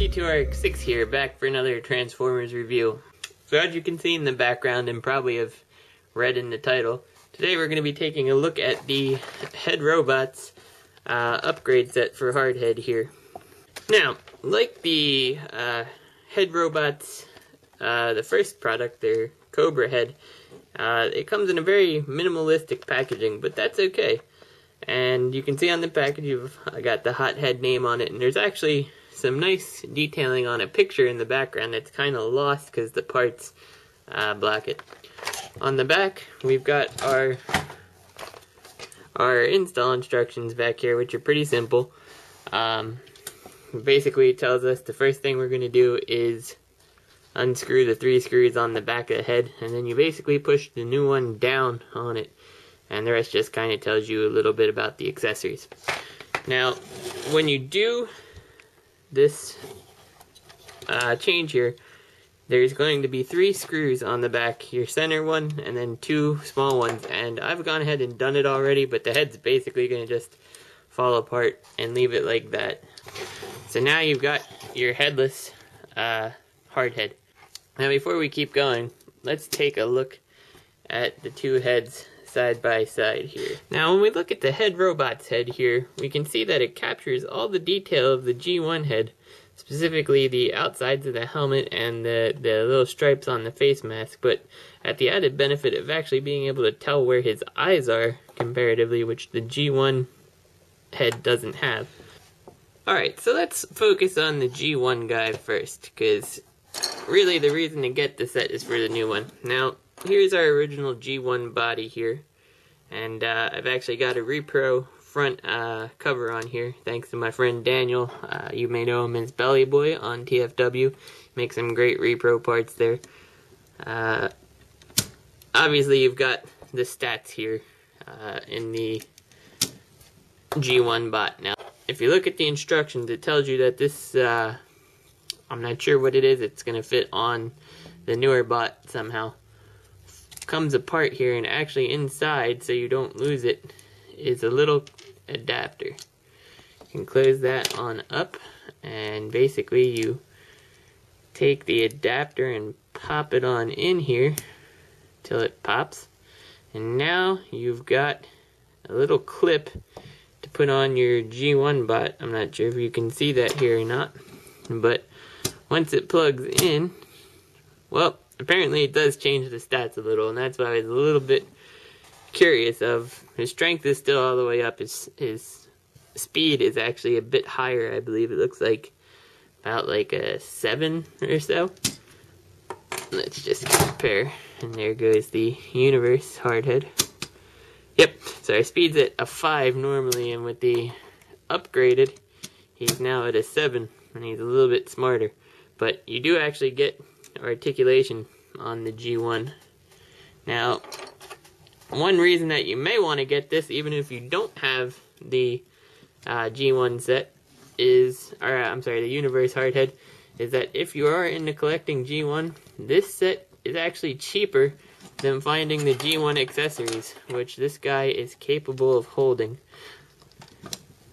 T2RX6 here, back for another Transformers review. So as you can see in the background and probably have read in the title, today we're going to be taking a look at the Head Robots upgrade set for Hardhead here. Now, like the Head Robots, the first product, their Cobra Head, it comes in a very minimalistic packaging, but that's okay. And you can see on the package, I got the Hothead name on it, and there's actually some nice detailing on a picture in the background that's kind of lost because the parts block it. On the back, we've got our install instructions back here, which are pretty simple. Basically, it tells us the first thing we're going to do is unscrew the 3 screws on the back of the head, and then you basically push the new one down on it, and the rest just kind of tells you a little bit about the accessories. Now, when you do this change here, there's going to be 3 screws on the back, your center one, and then 2 small ones, and I've gone ahead and done it already, but the head's basically going to just fall apart and leave it like that. So now you've got your headless Hardhead. Now before we keep going, let's take a look at the 2 heads side by side here. Now when we look at the Head Robots head here, we can see that it captures all the detail of the G1 head, specifically the outsides of the helmet and the little stripes on the face mask, but at the added benefit of actually being able to tell where his eyes are comparatively, which the G1 head doesn't have. Alright, so let's focus on the G1 guy first, because really the reason to get the set is for the new one. Now, here's our original G1 body here, and I've actually got a repro front cover on here, thanks to my friend Daniel. You may know him as Belly Boy on TFW. Makes some great repro parts there. Obviously, you've got the stats here in the G1 bot. Now, if you look at the instructions, it tells you that this, I'm not sure what it is, it's going to fit on the newer bot somehow. Comes apart here, and actually inside, so you don't lose it, is a little adapter. You can close that on up, and basically you take the adapter and pop it on in here till it pops, and now you've got a little clip to put on your G1 bot. I'm not sure if you can see that here or not, but once it plugs in, well, apparently it does change the stats a little, and that's why I was a little bit curious of. His strength is still all the way up. His speed is actually a bit higher, I believe. It looks like about like a 7 or so. Let's just compare. And there goes the Universe Hardhead. Yep, so our speed's at a 5 normally, and with the upgraded, he's now at a 7, and he's a little bit smarter. But you do actually get articulation on the G1. Now, one reason that you may want to get this, even if you don't have the G1 set, is, or I'm sorry, the Universe Hardhead, is that if you are into collecting G1, this set is actually cheaper than finding the G1 accessories, which this guy is capable of holding.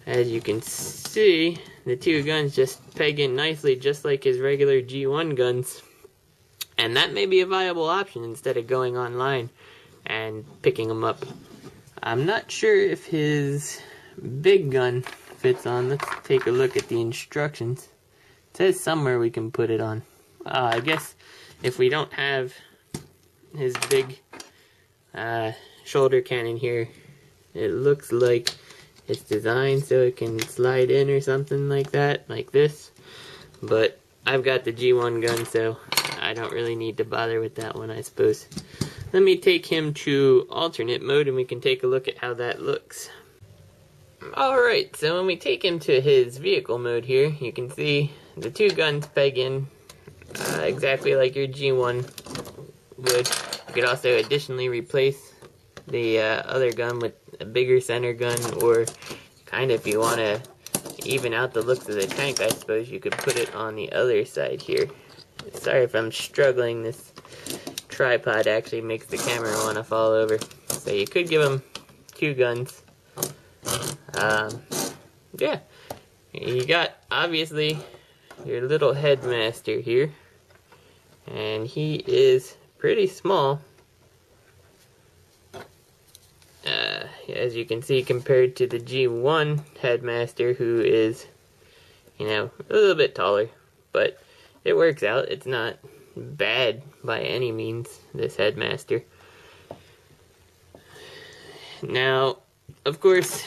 As you can see, the 2 guns just peg in nicely, just like his regular G1 guns. And that may be a viable option instead of going online and picking them up. I'm not sure if his big gun fits on. Let's take a look at the instructions. It says somewhere we can put it on. I guess if we don't have his big shoulder cannon here, it looks like it's designed so it can slide in or something like that, like this. But I've got the G1 gun, so I don't really need to bother with that one, I suppose. Let me take him to alternate mode and we can take a look at how that looks. Alright, so when we take him to his vehicle mode here, you can see the 2 guns peg in exactly like your G1 would. You could also additionally replace the other gun with a bigger center gun, or kind of if you want to even out the looks of the tank, I suppose you could put it on the other side here. Sorry if I'm struggling, this tripod actually makes the camera want to fall over. So you could give him 2 guns. Yeah, you got obviously your little Headmaster here. And he is pretty small. As you can see, compared to the G1 Headmaster, who is, you know, a little bit taller. But it works out. It's not bad by any means, this Headmaster. Now, of course,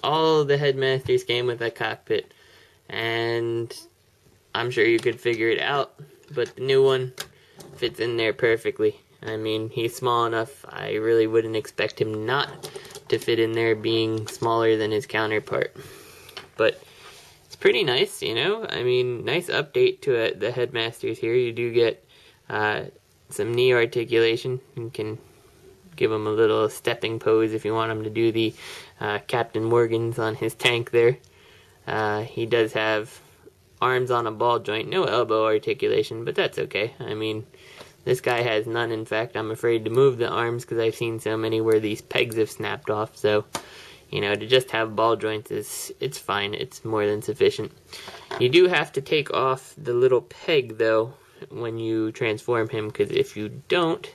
all the Headmasters came with a cockpit, and I'm sure you could figure it out, but the new one fits in there perfectly. I mean, he's small enough, I really wouldn't expect him not to fit in there, being smaller than his counterpart. But it's pretty nice, you know? I mean, nice update to the Headmasters here. You do get some knee articulation. You can give him a little stepping pose if you want him to do the Captain Morgan's on his tank there. He does have arms on a ball joint, no elbow articulation, but that's okay. I mean, this guy has none. In fact, I'm afraid to move the arms because I've seen so many where these pegs have snapped off. So, you know, to just have ball joints it's fine. It's more than sufficient. You do have to take off the little peg though when you transform him, because if you don't,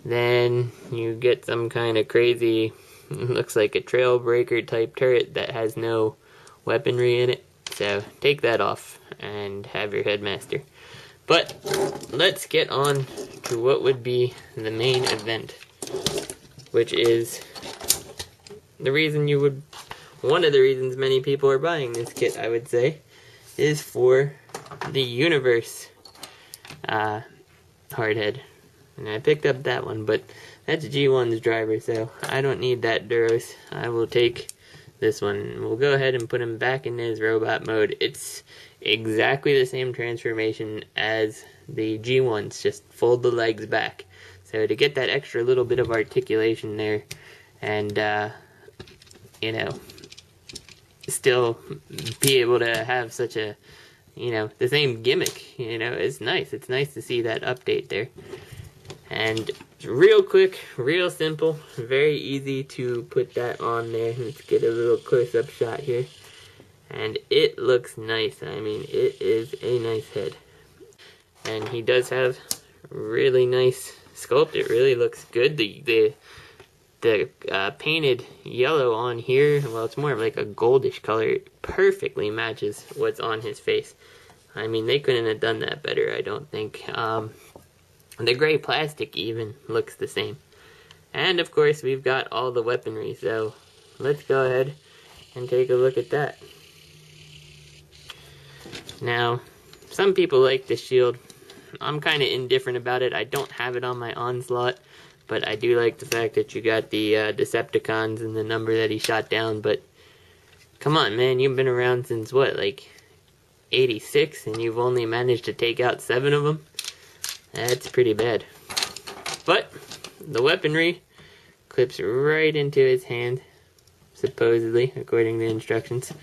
then you get some kind of crazy, looks like a trailbreaker type turret that has no weaponry in it. So take that off and have your Headmaster. But let's get on to what would be the main event, which is the reason one of the reasons many people are buying this kit, I would say, is for the Universe Hardhead. And I picked up that one, but that's G1's driver, so I don't need that Duros. I will take this one. We'll go ahead and put him back in his robot mode. It's exactly the same transformation as the G1's, just fold the legs back. So to get that extra little bit of articulation there, and you know, still be able to have such a, you know, the same gimmick, you know, it's nice. It's nice to see that update there. And real quick, real simple, very easy to put that on there. Let's get a little close-up shot here. And it looks nice. I mean, it is a nice head. And he does have really nice sculpt. It really looks good. The painted yellow on here, well, it's more of like a goldish color. It perfectly matches what's on his face. I mean, they couldn't have done that better, I don't think. The gray plastic even looks the same. And of course, we've got all the weaponry, so let's go ahead and take a look at that. Now, some people like the shield. I'm kind of indifferent about it. I don't have it on my Onslaught, but I do like the fact that you got the Decepticons and the number that he shot down. But come on, man, you've been around since what, like 86, and you've only managed to take out 7 of them? That's pretty bad. But the weaponry clips right into his hand, supposedly, according to the instructions.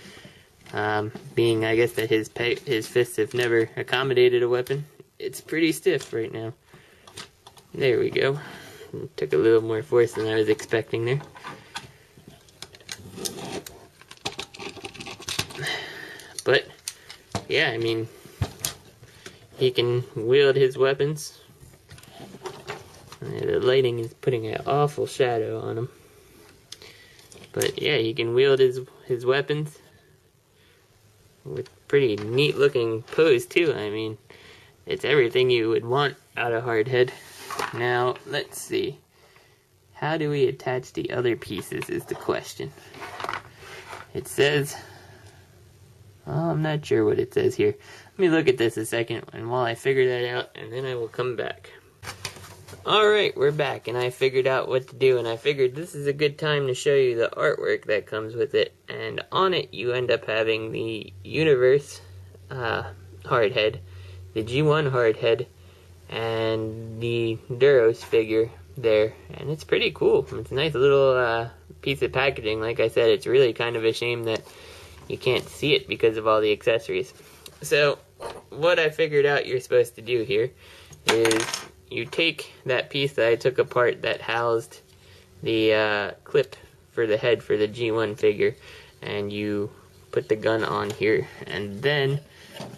Being, I guess, that his fists have never accommodated a weapon, it's pretty stiff right now. There we go. It took a little more force than I was expecting there. But, yeah, I mean, he can wield his weapons. The lighting is putting an awful shadow on him. But, yeah, he can wield his weapons with pretty neat looking pose too. I mean, it's everything you would want out of Hardhead. Now, let's see. How do we attach the other pieces is the question. It says, oh, I'm not sure what it says here. Let me look at this a second, and while I figure that out, and then I will come back. Alright, we're back, and I figured out what to do, and I figured this is a good time to show you the artwork that comes with it. And on it, you end up having the Universe Hardhead, the G1 Hardhead, and the Duros figure there. And it's pretty cool. It's a nice little piece of packaging. Like I said, it's really kind of a shame that you can't see it because of all the accessories. So, what I figured out you're supposed to do here is you take that piece that I took apart that housed the clip for the head for the G1 figure, and you put the gun on here, and then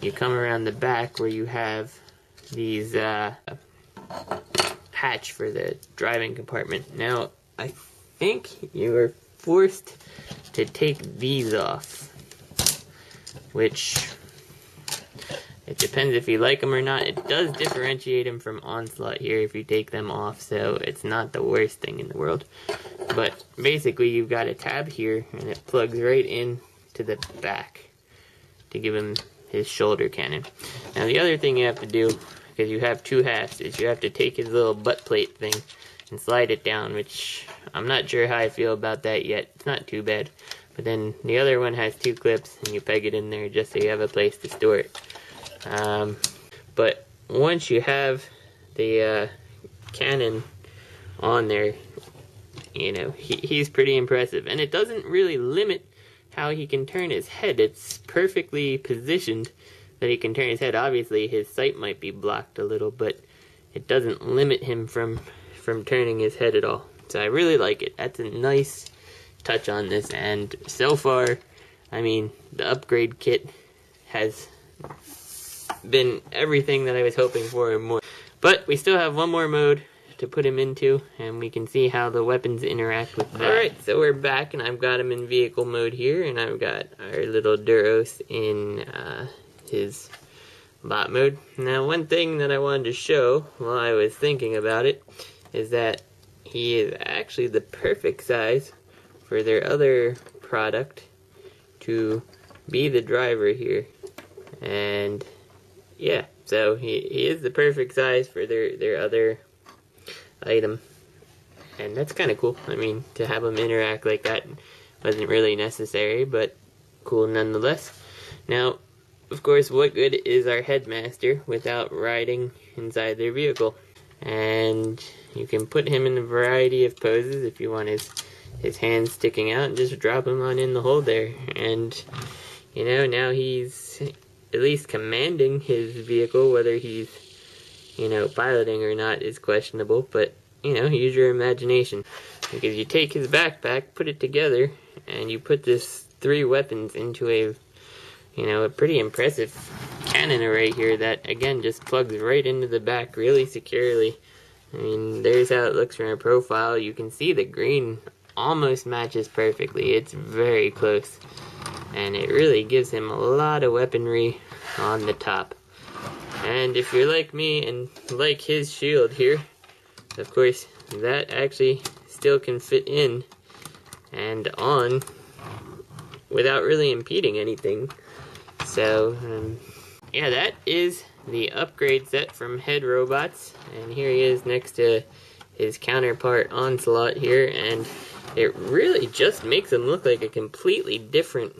you come around the back where you have these hatch for the driving compartment. Now, I think you are forced to take these off, which it depends if you like them or not. It does differentiate them from Onslaught here if you take them off, so it's not the worst thing in the world. But basically, you've got a tab here, and it plugs right in to the back to give him his shoulder cannon. Now, the other thing you have to do, because you have two halves, is you have to take his little butt plate thing and slide it down, which I'm not sure how I feel about that yet. It's not too bad. But then the other one has two clips, and you peg it in there just so you have a place to store it. But once you have the cannon on there, you know, he's pretty impressive. And it doesn't really limit how he can turn his head. It's perfectly positioned that he can turn his head. Obviously, his sight might be blocked a little, but it doesn't limit him from turning his head at all. So I really like it. That's a nice touch on this. And so far, I mean, the upgrade kit has been everything that I was hoping for and more. But we still have one more mode to put him into, and we can see how the weapons interact with that. Alright, so we're back, and I've got him in vehicle mode here, and I've got our little Duros in his bot mode. Now, one thing that I wanted to show while I was thinking about it is that he is actually the perfect size for their other product to be the driver here. And yeah, so he is the perfect size for their other item, and that's kind of cool. I mean, to have them interact like that wasn't really necessary, but cool nonetheless. Now, of course, what good is our Headmaster without riding inside their vehicle? And you can put him in a variety of poses if you want his hands sticking out, and just drop him on in the hole there. And you know, now he's at least commanding his vehicle. Whether he's, you know, piloting or not is questionable, but, you know, use your imagination. Because you take his backpack, put it together, and you put this 3 weapons into a, you know, a pretty impressive cannon array here that, again, just plugs right into the back really securely. I mean, there's how it looks from a profile. You can see the green almost matches perfectly. It's very close. And it really gives him a lot of weaponry on the top. And if you're like me and like his shield here, of course, that actually still can fit in and on without really impeding anything. So, yeah, that is the upgrade set from Head Robots. And here he is next to his counterpart Onslaught here. And it really just makes him look like a completely different,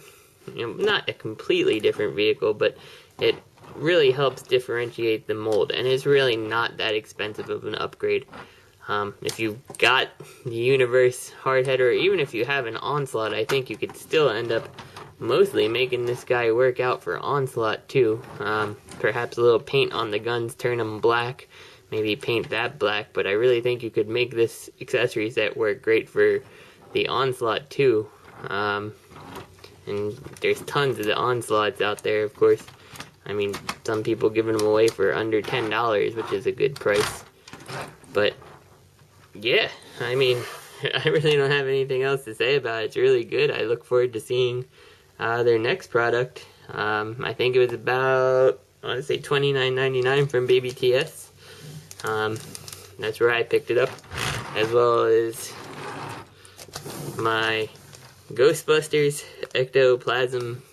you know, not a completely different vehicle, but it really helps differentiate the mold, and it's really not that expensive of an upgrade. If you got the Universe Hardhead, or even if you have an Onslaught, I think you could still end up mostly making this guy work out for Onslaught too. Perhaps a little paint on the guns, turn them black, maybe paint that black, but I really think you could make this accessory set work great for the Onslaught too. And there's tons of the Onslaughts out there, of course. I mean, some people giving them away for under $10, which is a good price. But yeah, I mean, I really don't have anything else to say about it. It's really good. I look forward to seeing their next product. I think it was about, I want to say $29.99 from Baby TS. That's where I picked it up, as well as my Ghostbusters Ectoplasm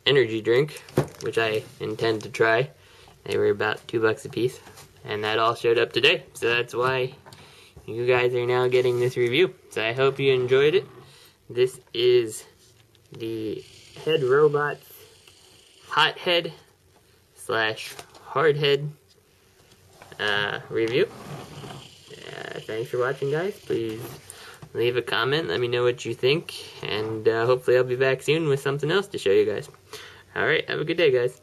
energy drink, which I intend to try. They were about $2 a piece, and that all showed up today, so that's why you guys are now getting this review. So I hope you enjoyed it. This is the Head Robots Hothead / Hardhead review. Thanks for watching, guys. Please leave a comment, let me know what you think, and hopefully I'll be back soon with something else to show you guys. Alright, have a good day, guys.